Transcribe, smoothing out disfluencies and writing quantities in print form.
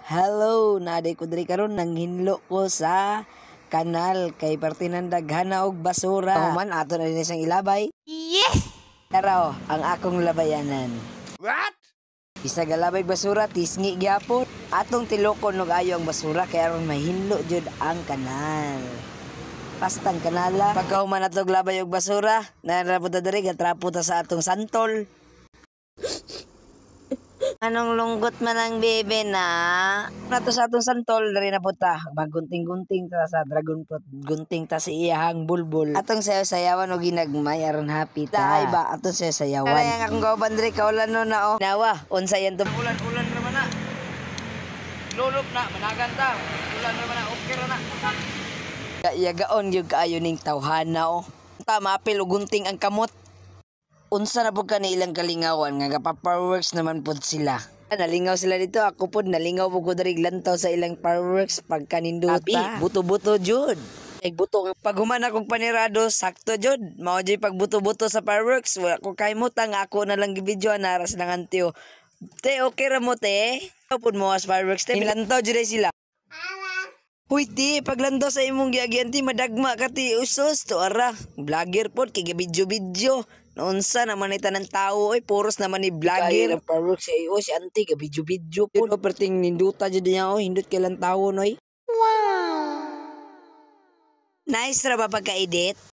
Hello, naaday ko diri karon nanghinlo ko sa kanal kay parte ng daghana og basura. Human ato na din siyang ilabay. Yes! Pero ang akong labayanan. What? Isa galabay basura tisngi gyapon. Atong tilokon og ayo ang basura kay aron mahinlo jud ang kanal. Pastang kanala. Pagkahuman atong labay og basura, narapod ta diri gatrapo ta sa atong santol. Anong lunggot man ang bebe na? Nato sa atong santol, dari na po ta. Magunting-gunting ta sa dragon fruit. Gunting ta sa iyahang bulbul. Atong sayaw-sayawan o ginagmay aron happy ta. Daay ba? Atong sayaw-sayawan. Kaya ang akong kauban diri, kaulan no na o. Nawa, unsa yan to? Ulan naman na. Lulop na, managan ta. Ulan naman na, okay ra na. Yagaon yung kaayo ning tawhana o. Ta, mapil o gunting ang kamot. Unsa na po ka ni ilang kalingawan nga gapa-fireworks naman po sila. Nalingaw sila dito, ako po nalingaw po ko dari lantaw sa ilang fireworks pagkaninduta. Abi, buto-buto jud. Buto pag human akong panirado, sakto jud. Mao jud pagbuto-buto sa fireworks, wala ko kaymutan nga ako na lang gibidyo naras lang antiyo. Te, okay ra mo te. Pud mo as fireworks te, lantaw jud sila. Uy, ti, paglantaw sa imong giagian ti, madagma ka ti, usos, to ara. Vlogger po, kaya bidyo-bidyo. Naunsa naman ita ng tao, puros naman ni vlogger. Kaya fireworks sa iyo, si auntie, ka bidyo-bidyo po. Pero perting ninduta dyan niya, hindut kailang tao, noy. Wow! Nice ra ba pagka-edit?